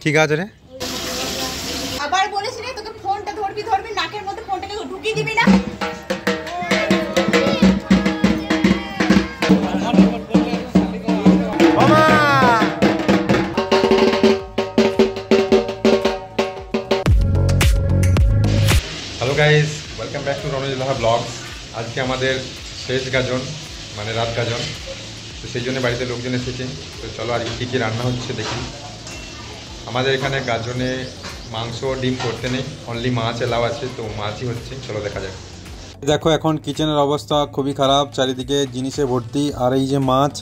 ঠিক আছে রে। আবার বলেছি রে তোকে ফোনটা ধরবি নাকের মধ্যে ফোনটাকে ঢুকিয়ে দিবি না। Hello guys, welcome back to Ranoj লোহা ব্লগস। আজকে আমাদের শেষ গাজন, মানে রাত গাজন, তো সেই জন্য বাড়িতে লোকজন এসেছে। তো চলো আজকে কী কী রান্না হচ্ছে দেখি। আমাদের এখানে গাজনে মাংস ডিম করতে নেই, অনলি মাছ এলাও আছে, তো মাছই হচ্ছে। চলো দেখা যাক। দেখো এখন কিচেনের অবস্থা খুবই খারাপ, চারিদিকে জিনিসে ভর্তি। আর এই যে মাছ,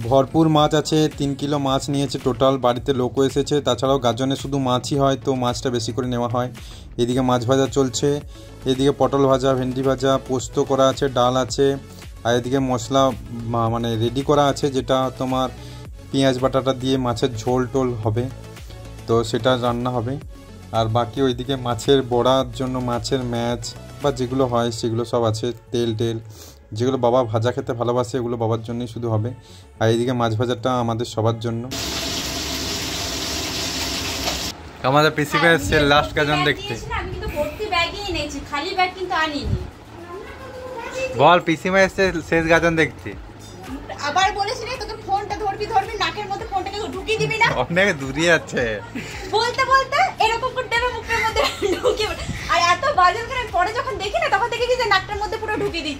ভরপুর মাছ আছে, 3 কিলো মাছ নিয়েছে টোটাল। বাড়িতে লোকও এসেছে, তাছাড়াও গাজনে শুধু মাছই হয়, তো মাছটা বেশি করে নেওয়া হয়। এদিকে মাছ ভাজা চলছে, এদিকে পটল ভাজা, ভেন্ডি ভাজা, পোস্ত করা আছে, ডাল আছে। আর এদিকে মশলা মানে রেডি করা আছে, যেটা তোমার পেঁয়াজ বাটাটা দিয়ে মাছের ঝোল টোল হবে, তো সেটা রান্না হবে। আর বাকি ওইদিকে মাছের বড়ার জন্য মাছের ম্যাচ বা যেগুলো হয় সেগুলো সব আছে। তেল যেগুলো বাবা ভাজা খেতে ভালোবাসে, এগুলো বাবার জন্যই শুধু হবে। আর এইদিকে মাছ ভাজাটা আমাদের সবার জন্য। আমাদের পিসিকে এসছে লাস্ট গাজন দেখতে। আমি কিন্তু ভর্তি ব্যাগই এনেছি, খালি ব্যাগ কিন্তু আনিনি। বল, পিসিমা এসছে শেষ গাজন দেখতে। আবার বলেছি রে তোকে ফোনটা ধরবি নাকের মধ্যে ফোনটাকে ঢুকিয়ে দিবি না। অনেক দূরে আছে, বলতে এরকম করে দেবে মুখের মধ্যে ঢুকিয়ে। আর এত বাজে করে পরে যখন দেখি না, তখন দেখি যে নাকটার মধ্যে পুরো ঢুকিয়ে দিই।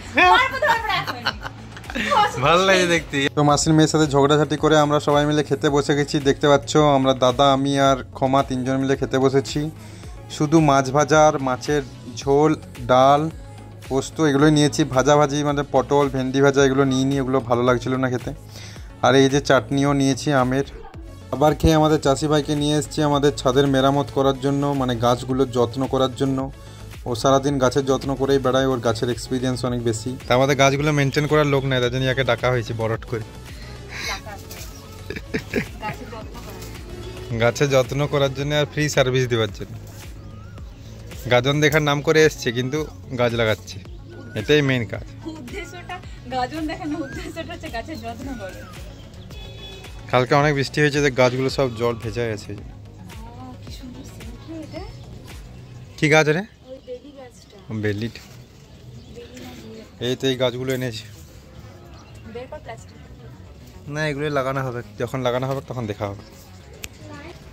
ভালো লাগে দেখতে। তো মাসির মেয়ের সাথে ঝগড়াঝাটি করে আমরা সবাই মিলে খেতে বসে গেছি। দেখতে পাচ্ছ আমরা দাদা, আমি আর ক্ষমা 3 জন মিলে খেতে বসেছি। শুধু মাছ ভাজা আর মাছের ঝোল, ডাল, পোস্ত এগুলোই নিয়েছি। ভাজাভাজি মানে পটল ভেন্ডি ভাজা এগুলো নিইনি, এগুলো ভালো লাগছিল না খেতে। আর এই যে চাটনিও নিয়েছি আমের। আবার খেয়ে আমাদের চাষি ভাইকে নিয়ে এসেছি আমাদের ছাদের মেরামত করার জন্য, মানে গাছগুলোর যত্ন করার জন্য। ও সারাদিন গাছের যত্ন করেই বেড়ায়, ওর গাছের এক্সপিরিয়েন্স অনেক বেশি। তা আমাদের গাছগুলো মেনটেন করার লোক নেই, তার জন্য ইয়াকে ডাকা হয়েছে বরট করে। গাছের যত্ন করার জন্য আর ফ্রি সার্ভিস দেওয়ার জন্য। গাজন দেখার নাম করে এসছে, কিন্তু গাছ লাগাচ্ছে, এটাই মেন কাজ। উদ্দেশ্যটা গাজন দেখানোর উদ্দেশ্যটা হচ্ছে গাছের যত্ন করা। কালকে অনেক বৃষ্টি হয়েছে, যে গাছগুলো সব জল ভেজা আছে। কি গাছ রে? বেলি। এই তো এই গাছগুলো এনেছি। না, এগুলো লাগানো হবে, যখন লাগানো হবে তখন দেখা হবে।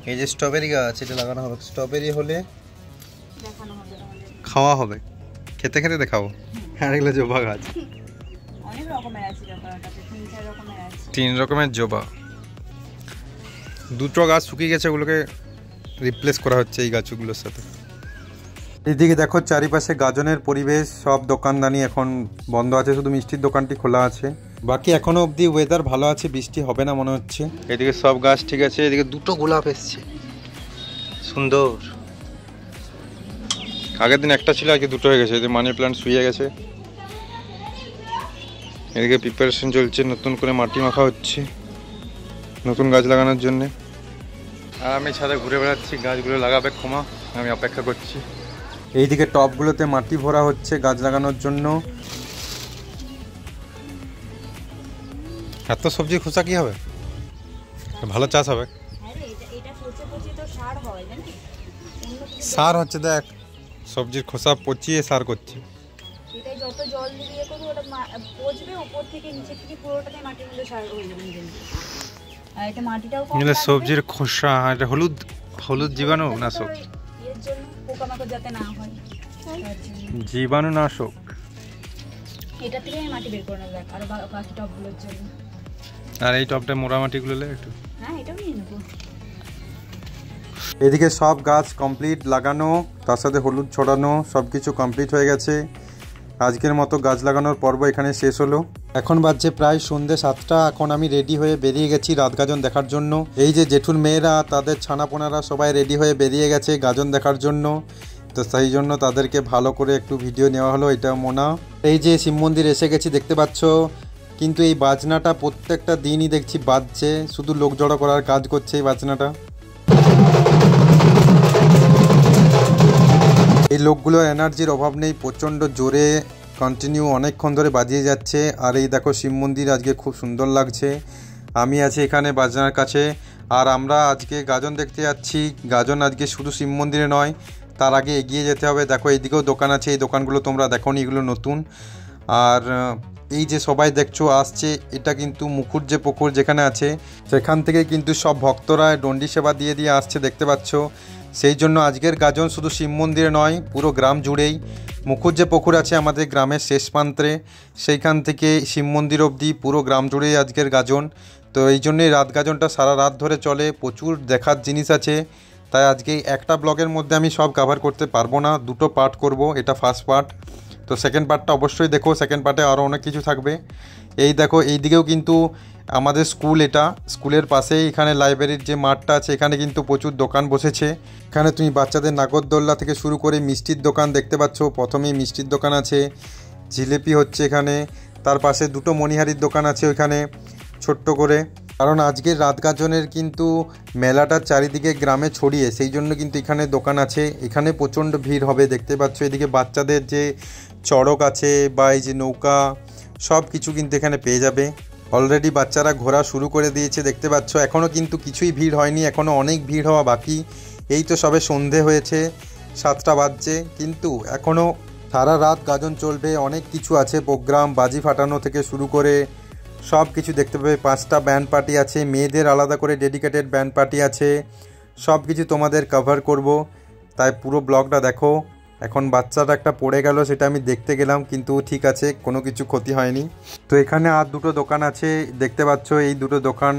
এই যে স্ট্রবেরি গাছ, এটা লাগানো হবে। স্ট্রবেরি হলে খাওয়া হবে, খেতে খেতে দেখাবো। আর এগুলো জবা গাছ, 3 রকমের জবা। 2টো গাছ শুকিয়ে গেছে, ওগুলোকে রিপ্লেস করা হচ্ছে এই গাছগুলোর সাথে। এদিকে দেখো চারিপাশে গাজনের পরিবেশ, সব দোকানদানি এখন বন্ধ আছে, শুধু মিষ্টির দোকানটি খোলা আছে। বাকি এখনো অবধি ওয়েদার ভালো আছে, বৃষ্টি হবে না মনে হচ্ছে। এদিকে সব গাছ ঠিক আছে, এদিকে 2টো গোলাপ এসছে সুন্দর। আগের দিন একটা ছিল, আজকে 2টো হয়ে গেছে। এদিকে মানি প্ল্যান্ট শুয়ে গেছে। এদিকে প্রিপারেশন চলছে, নতুন করে মাটি মাখা হচ্ছে নতুন গাছ লাগানোর জন্য। আর আমি ছাদে ঘুরে বেড়াচ্ছি, গাছগুলো লাগাবে ক্ষমা, আমি অপেক্ষা করছি। এইদিকে টবগুলোতে মাটি ভরা হচ্ছে গাছ লাগানোর জন্য। এত সবজির খোসা কি হবে, ভালো চাষ হবে। সার হচ্ছে, দেখ সবজির খোসা পচিয়ে সার করছে। যত জল দিয়ে করবে ওটা পচবে, উপর থেকে নিচে থেকে পুরোটাতে মাটির মধ্যে সার হয়ে যাবে নিজে নিজে। আর এটা মাটিটাও কম লাগবে। সবজির খোসা, এটা হলুদ জীবাণু নাশক, এর জন্য পোকামাকড় যাতে না হয়, জীবাণু নাশক। এটা থেকে মাটি বের করে নেব আর বাকি টবগুলোর জন্য। আর এই টবটা মোড়া মাটিগুলো একটু, হ্যাঁ এটাও নিয়ে নেব। এদিকে সব গাছ কমপ্লিট লাগানো, তার সাথে হলুদ ছড়ানো, সব কিছু কমপ্লিট হয়ে গেছে। আজকের মতো গাছ লাগানোর পর্ব এখানে শেষ হলো। এখন বাজছে প্রায় সন্ধ্যে 7টা। এখন আমি রেডি হয়ে বেরিয়ে গেছি রাত গাজন দেখার জন্য। এই যে জেঠুর মেয়েরা, তাদের ছানাপোনারা সবাই রেডি হয়ে বেরিয়ে গেছে গাজন দেখার জন্য। তো সেই জন্য তাদেরকে ভালো করে একটু ভিডিও নেওয়া হলো। এটা মোনা। এই যে শিব মন্দির এসে গেছি, দেখতে পাচ্ছ। কিন্তু এই বাজনাটা প্রত্যেকটা দিনই দেখছি বাজছে, শুধু লোক জড়ো করার কাজ করছে এই বাজনাটা। এই লোকগুলোর এনার্জির অভাব নেই, প্রচণ্ড জোরে কন্টিনিউ অনেকক্ষণ ধরে বাজিয়ে যাচ্ছে। আর এই দেখো শিব মন্দির আজকে খুব সুন্দর লাগছে। আমি আছি এখানে বাজনার কাছে, আর আমরা আজকে গাজন দেখতে যাচ্ছি। গাজন আজকে শুধু শিব মন্দিরে নয়, তার আগে এগিয়ে যেতে হবে। দেখো এইদিকেও দোকান আছে, এই দোকানগুলো তোমরা দেখোনি, এগুলো নতুন। আর এই যে সবাই দেখছো আসছে, এটা কিন্তু মুখুজ্জে পুকুর যেখানে আছে সেখান থেকে কিন্তু সব ভক্তরা ডন্ডি সেবা দিয়ে দিয়ে আসছে, দেখতে পাচ্ছ। সেই জন্য আজকের গাজন শুধু শিব মন্দিরে নয়, পুরো গ্রাম জুড়েই। মুখুজ্জে পুকুর আছে আমাদের গ্রামের শেষ প্রান্তে, সেইখান থেকে শিব মন্দির অবধি পুরো গ্রাম জুড়েই আজকের গাজন। তো এই জন্যই রাত গাজনটা সারা রাত ধরে চলে, প্রচুর দেখার জিনিস আছে। তাই আজকে একটা ব্লগের মধ্যে আমি সব কভার করতে পারবো না, দুটো পার্ট করব, এটা ফার্স্ট পার্ট। তো সেকেন্ড পার্টটা অবশ্যই দেখো, সেকেন্ড পার্টে আরও অনেক কিছু থাকবে। এই দেখো এইদিকেও কিন্তু আমাদের স্কুল, এটা স্কুলের পাশেই এখানে লাইব্রেরির যে মাঠটা আছে এখানে কিন্তু প্রচুর দোকান বসেছে। এখানে তুমি বাচ্চাদের নাগরদোল্লা থেকে শুরু করে মিষ্টির দোকান দেখতে পাচ্ছ। প্রথমেই মিষ্টির দোকান আছে, জিলিপি হচ্ছে এখানে, তার পাশে দুটো মণিহারির দোকান আছে ওইখানে ছোট্ট করে। কারণ আজকের রাত গাজনের কিন্তু মেলাটার চারিদিকে গ্রামে ছড়িয়ে, সেই জন্য কিন্তু এখানে দোকান আছে। এখানে প্রচণ্ড ভিড় হবে, দেখতে পাচ্ছ। এদিকে বাচ্চাদের যে চড়ক আছে বা এই যে নৌকা, সব কিছু কিন্তু এখানে পেয়ে যাবে। অলরেডি বাচ্চারা ঘোরা শুরু করে দিয়েছে, দেখতে পাচ্ছ। এখনও কিন্তু কিছুই ভিড় হয়নি, এখনও অনেক ভিড় হওয়া বাকি। এই তো সবে সন্ধে হয়েছে, 7টা বাজছে, কিন্তু এখনও সারা রাত গাজন চলবে। অনেক কিছু আছে প্রোগ্রাম, বাজি ফাটানো থেকে শুরু করে সব কিছু দেখতে পাবে। 5টা ব্যান্ড পার্টি আছে, মেয়েদের আলাদা করে ডেডিকেটেড ব্যান্ড পার্টি আছে, সব কিছু তোমাদের কভার করব। তাই পুরো ব্লগটা দেখো। এখন বাচ্চাটা একটা পড়ে গেল, সেটা আমি দেখতে গেলাম, কিন্তু ঠিক আছে, কোনো কিছু ক্ষতি হয়নি। তো এখানে আর দুটো দোকান আছে, দেখতে পাচ্ছ। এই দুটো দোকান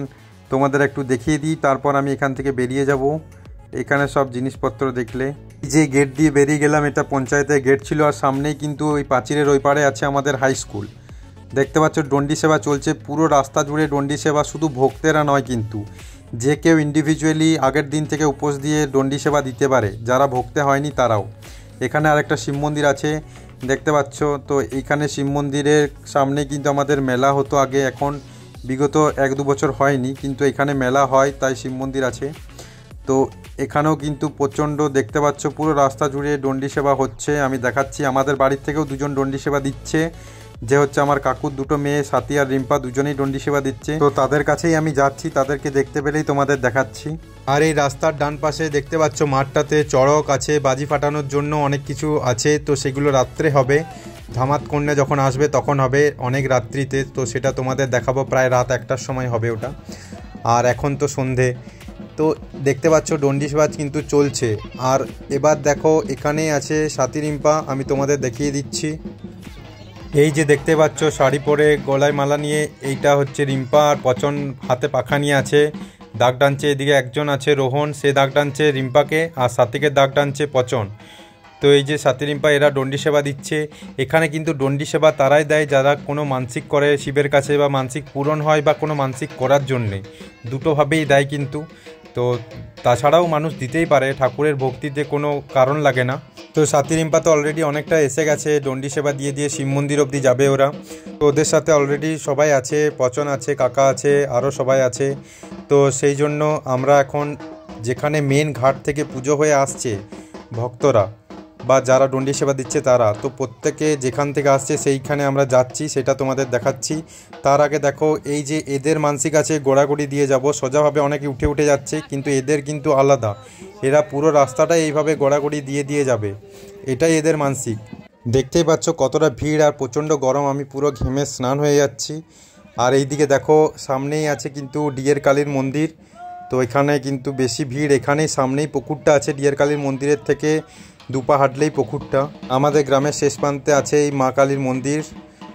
তোমাদের একটু দেখিয়ে দিই, তারপর আমি এখান থেকে বেরিয়ে যাব। এখানে সব জিনিসপত্র দেখলে, এই যে গেট দিয়ে বেরিয়ে গেলাম, এটা পঞ্চায়েতের গেট ছিল। আর সামনেই কিন্তু ওই পাঁচিলের ওই পারে আছে আমাদের হাই স্কুল। দেখতে পাচ্ছ ডন্ডি সেবা চলছে পুরো রাস্তা জুড়ে। ডন্ডি সেবা শুধু ভক্তেরা নয়, কিন্তু যে কেউ ইন্ডিভিজুয়ালি আগের দিন থেকে উপোস দিয়ে ডন্ডি সেবা দিতে পারে, যারা ভক্তে হয়নি তারাও। এখানে আরেকটা শিব মন্দির আছে, দেখতে পাচ্ছ। তো এইখানে শিব মন্দিরের সামনে কিন্তু আমাদের মেলা হতো আগে, এখন বিগত 1-2 বছর হয়নি, কিন্তু এখানে মেলা হয়, তাই শিব মন্দির আছে। তো এখানেও কিন্তু প্রচণ্ড, দেখতে পাচ্ছ, পুরো রাস্তা জুড়ে ডন্ডি সেবা হচ্ছে। আমি দেখাচ্ছি, আমাদের বাড়ির থেকেও 2জন ডন্ডি সেবা দিচ্ছে, যে হচ্ছে আমার কাকুর 2টো মেয়ে সাথী আর রিম্পা, দুজনেই ডন্ডি সেবা দিচ্ছে। তো তাদের কাছেই আমি যাচ্ছি, তাদেরকে দেখতে পেলেই তোমাদের দেখাচ্ছি। আর এই রাস্তার ডান পাশে দেখতে পাচ্ছ মাঠটাতে চড়ক আছে, বাজি ফাটানোর জন্য অনেক কিছু আছে। তো সেগুলো রাত্রে হবে, ধামাত কন্যা যখন আসবে তখন হবে, অনেক রাত্রিতে। তো সেটা তোমাদের দেখাবো, প্রায় রাত 1টার সময় হবে ওটা। আর এখন তো সন্ধে। তো দেখতে পাচ্ছ ডন্ডি সেবা কিন্তু চলছে। আর এবার দেখো এখানেই আছে সাথী রিম্পা, আমি তোমাদের দেখিয়ে দিচ্ছি। এই যে দেখতে পাচ্ছ শাড়ি পরে গলায় মালা নিয়ে, এইটা হচ্ছে রিম্পা। আর পচন হাতে পাখা নিয়ে আছে, দাগ টানছে। এদিকে একজন আছে রোহন, সে দাগ টানছে রিম্পাকে, আর সাথীকে দাগ টানছে পচন। তো এই যে সাথী রিম্পা, এরা ডন্ডি সেবা দিচ্ছে। এখানে কিন্তু ডন্ডি সেবা তারাই দেয় যারা কোনো মানসিক করে শিবের কাছে, বা মানসিক পূরণ হয়, বা কোনো মানসিক করার জন্যে, দুটোভাবেই দেয় কিন্তু। তো তাছাড়াও মানুষ দিতেই পারে, ঠাকুরের ভক্তিতে কোনো কারণ লাগে না। তো সাথী রিম্পা তো অলরেডি অনেকটা এসে গেছে, ডন্ডি সেবা দিয়ে দিয়ে শিব মন্দির অবধি যাবে ওরা। তো ওদের সাথে অলরেডি সবাই আছে, পচন আছে, কাকা আছে, আরও সবাই আছে। তো সেই জন্য আমরা এখন যেখানে মেন ঘাট থেকে পুজো হয়ে আসছে ভক্তরা বা যারা ডন্ডি সেবা দিচ্ছে তারা, তো প্রত্যেকে যেখান থেকে আসছে সেইখানে আমরা যাচ্ছি, সেটা তোমাদের দেখাচ্ছি। তার আগে দেখো, এই যে এদের মানসিক আছে গোড়াগড়ি দিয়ে যাব, সোজাভাবে অনেকে উঠে উঠে যাচ্ছে, কিন্তু এদের কিন্তু আলাদা। এরা পুরো রাস্তাটা এইভাবে গোড়াগড়ি দিয়ে দিয়ে যাবে, এটাই এদের মানসিক। দেখতেই পাচ্ছ কতটা ভিড় আর প্রচণ্ড গরম, আমি পুরো ঘেমে স্নান হয়ে যাচ্ছি। আর এইদিকে দেখো সামনেই আছে কিন্তু ডিয়ের কালীর মন্দির। তো এখানে কিন্তু বেশি ভিড়, এখানেই সামনেই পুকুরটা আছে ডিয়ের কালীর মন্দিরের থেকে 2 পা হাঁটলেই পুকুরটা। আমাদের গ্রামের শেষ প্রান্তে আছে এই মা কালীর মন্দির,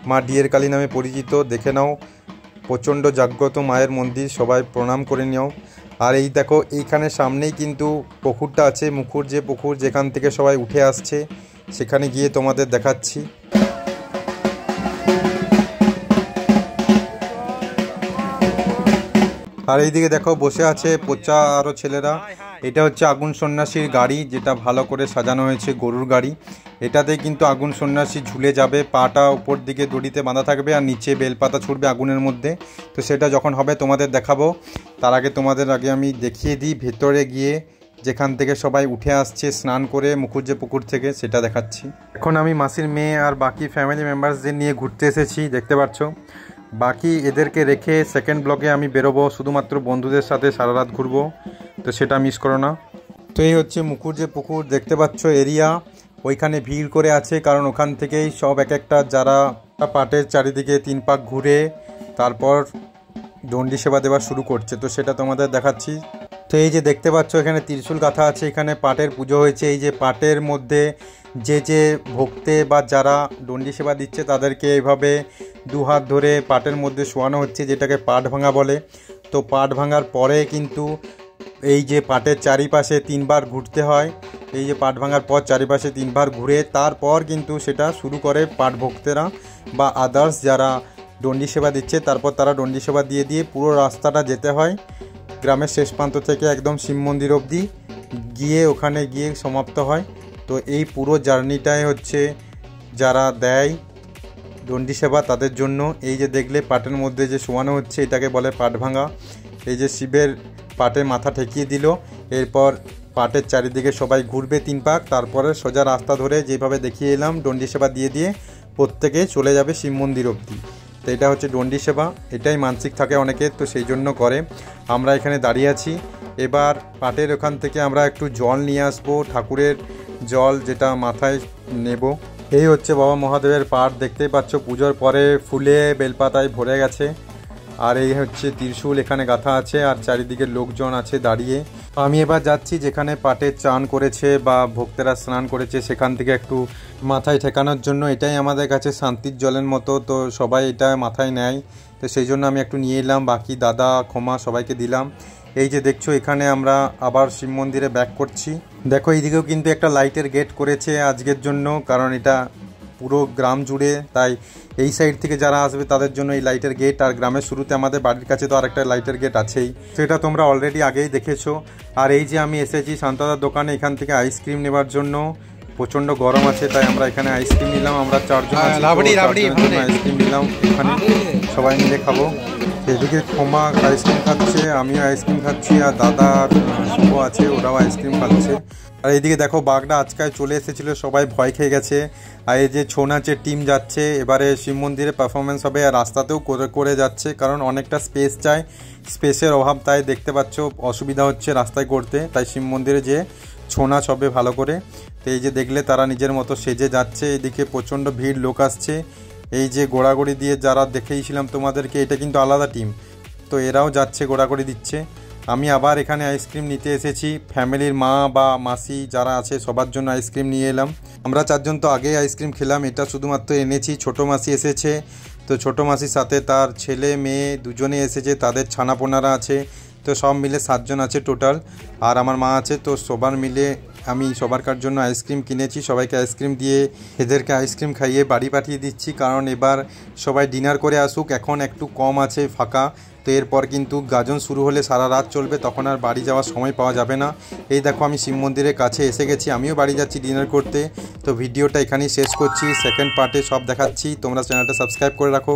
মা ডিয়ের কালী নামে পরিচিত। দেখে নাও, প্রচণ্ড জাগ্রত মায়ের মন্দির, সবাই প্রণাম করে নিও। আর এই দেখো এইখানে সামনেই কিন্তু পুকুরটা আছে, মুখুর যে পুকুর যেখান থেকে সবাই উঠে আসছে, সেখানে গিয়ে তোমাদের দেখাচ্ছি। আর এইদিকে দেখো বসে আছে পোচা আরও ছেলেরা। এটা হচ্ছে আগুন সন্ন্যাসীর গাড়ি, যেটা ভালো করে সাজানো হয়েছে, গরুর গাড়ি। এটাতে কিন্তু আগুন সন্ন্যাসী ঝুলে যাবে, পাটা উপর দিকে দড়িতে বাঁধা থাকবে, আর নিচে বেলপাতা ছুটবে আগুনের মধ্যে। তো সেটা যখন হবে তোমাদের দেখাবো। তার আগে তোমাদের আমি দেখিয়ে দিই ভেতরে গিয়ে, যেখান থেকে সবাই উঠে আসছে স্নান করে মুখুজ্জে পুকুর থেকে, সেটা দেখাচ্ছি। এখন আমি মাসির মেয়ে আর বাকি ফ্যামিলি মেম্বার্সদের নিয়ে ঘুরতে এসেছি, দেখতে পাচ্ছ। বাকি এদেরকে রেখে সেকেন্ড ব্লকে আমি বেরোবো, শুধুমাত্র বন্ধুদের সাথে সারা রাত ঘুরবো, তো সেটা মিস করো না। তো এই হচ্ছে মুকুরজে পুকুর, দেখতে পাচ্ছ এরিয়া, ওইখানে ভিড় করে আছে, কারণ ওখান থেকেই সব এক একটা যারা পাটের চারিদিকে 3 পাক ঘুরে তারপর দণ্ডি সেবা দেওয়া শুরু করছে, তো সেটা তোমাদের দেখাচ্ছি। তো এই যে দেখতে পাচ্ছ এখানে ত্রিশূল গাঁথা আছে, এখানে পাটের পুজো হয়েছে। এই যে পাটের মধ্যে যে ভক্তে বা যারা দণ্ডি সেবা দিচ্ছে তাদেরকে এইভাবে 2 হাত ধরে পাটের মধ্যে শোয়ানো হচ্ছে, যেটাকে পাট ভাঙা বলে। তো পাট ভাঙার পরে কিন্তু এই যে পাটের চারিপাশে 3 বার ঘুরতে হয়, এই যে পাট ভাঙার পর চারিপাশে 3 বার ঘুরে তারপর কিন্তু সেটা শুরু করে পাট ভক্তেরা বা আদার্স যারা দণ্ডি সেবা দিচ্ছে, তারপর তারা দণ্ডি সেবা দিয়ে পুরো রাস্তাটা যেতে হয় গ্রামের শেষ প্রান্ত থেকে একদম শিব মন্দির অবধি গিয়ে ওখানে গিয়ে সমাপ্ত হয়। তো এই পুরো জার্নিটাই হচ্ছে যারা দেয় দণ্ডি সেবা তাদের জন্য। এই যে দেখলে পাটের মধ্যে যে শোয়ানো হচ্ছে এটাকে বলে পাট ভাঙা। এই যে শিবের পাটে মাথা ঠেকিয়ে দিল, এরপর পাটের চারিদিকে সবাই ঘুরবে 3 পাক, তারপরে সোজা রাস্তা ধরে যেভাবে দেখিয়ে এলাম দণ্ডি সেবা দিয়ে প্রত্যেকে চলে যাবে শিব মন্দির অবধি। তো এটা হচ্ছে দণ্ডি সেবা, এটাই মানসিক থাকে অনেকের, তো সেই জন্য করে। আমরা এখানে দাঁড়িয়ে আছি, এবার পাটের ওখান থেকে আমরা একটু জল নিয়ে আসবো, ঠাকুরের জল যেটা মাথায় নেব। এই হচ্ছে বাবা মহাদেবের পাট, দেখতেই পাচ্ছ পুজোর পরে ফুলে বেলপাতায় ভরে গেছে। আর এই হচ্ছে ত্রিশূল এখানে গাঁথা আছে, আর চারিদিকে লোকজন আছে দাঁড়িয়ে। আমি এবার যাচ্ছি যেখানে পাটে চান করেছে বা ভক্তেরা স্নান করেছে সেখান থেকে একটু মাথায় ঠেকানোর জন্য। এটাই আমাদের কাছে শান্তির জলের মতো, তো সবাই এটা মাথায় নেয়, তো সেই জন্য আমি একটু নিয়ে এলাম, বাকি দাদা ক্ষমা সবাইকে দিলাম। এই যে দেখছো এখানে আমরা আবার শিব মন্দিরে ব্যাক করছি। দেখো এইদিকেও কিন্তু একটা লাইটের গেট করেছে আজকের জন্য, কারণ এটা পুরো গ্রাম জুড়ে, তাই এই সাইড থেকে যারা আসবে তাদের জন্য এই লাইটের গেট। আর গ্রামের শুরুতে আমাদের বাড়ির কাছে তো আরেকটা লাইটের গেট আছেই, সেটা তোমরা অলরেডি আগেই দেখেছো। আর এই যে আমি এসেছি শান্তদার দোকানে এখান থেকে আইসক্রিম নেবার জন্য, প্রচণ্ড গরম আছে তাই আমরা এখানে আইসক্রিম নিলাম। আমরা 4 জন আইসক্রিম নিলাম, এখানে সবাই মিলে খাবো। এদিকে ক্ষমা আইসক্রিম খাচ্ছে, আমিও আইসক্রিম খাচ্ছি, আর দাদা শুভ আছে ওরাও আইসক্রিম খাচ্ছে। আর এইদিকে দেখো বাঘটা আজকাল চলে এসেছিলো, সবাই ভয় খেয়ে গেছে। আর এই যে ছৌ নাচের টিম যাচ্ছে এবারে শিব মন্দিরে পারফরমেন্স হবে, আর রাস্তাতেও করে যাচ্ছে, কারণ অনেকটা স্পেস চাই, স্পেসের অভাব, তাই দেখতে পাচ্ছ অসুবিধা হচ্ছে রাস্তায় করতে, তাই শিব মন্দিরে যে ছৌ নাচ হবে ভালো করে। তো এই যে দেখলে তারা নিজের মতো সেজে যাচ্ছে, এদিকে প্রচণ্ড ভিড় লোক আসছে। এই যে গোড়াগড়ি দিয়ে যারা দেখেইছিলাম তোমাদেরকে, এটা কিন্তু আলাদা টিম, তো এরাও যাচ্ছে গোড়াগড়ি দিচ্ছে। আমি আবার এখানে আইসক্রিম নিতে এসেছি, ফ্যামিলির মা বা মাসি যারা আছে সবার জন্য আইসক্রিম নিয়ে এলাম। আমরা 4 জন তো আগেই আইসক্রিম খেলাম, এটা শুধুমাত্র এনেছি, ছোটো মাসি এসেছে, তো ছোটো মাসির সাথে তার ছেলে মেয়ে দুজনে এসেছে, তাদের ছানাপোনারা আছে, তো সব মিলে 7 জন আছে টোটাল, আর আমার মা আছে। তো সবার মিলে আমি সবারকার জন্য আইসক্রিম কিনেছি, সবাইকে আইসক্রিম দিয়ে এদেরকে আইসক্রিম খাইয়ে বাড়ি পাঠিয়ে দিচ্ছি, কারণ এবার সবাই ডিনার করে আসুক, এখন একটু কম আছে ফাঁকা। তো এরপর কিন্তু গাজন শুরু হলে সারা রাত চলবে, তখন আর বাড়ি যাওয়ার সময় পাওয়া যাবে না। এই দেখো আমি শিব মন্দিরের কাছে এসে গেছি, আমিও বাড়ি যাচ্ছি ডিনার করতে। তো ভিডিওটা এখানেই শেষ করছি, সেকেন্ড পার্টে সব দেখাচ্ছি, তোমরা চ্যানেলটা সাবস্ক্রাইব করে রাখো।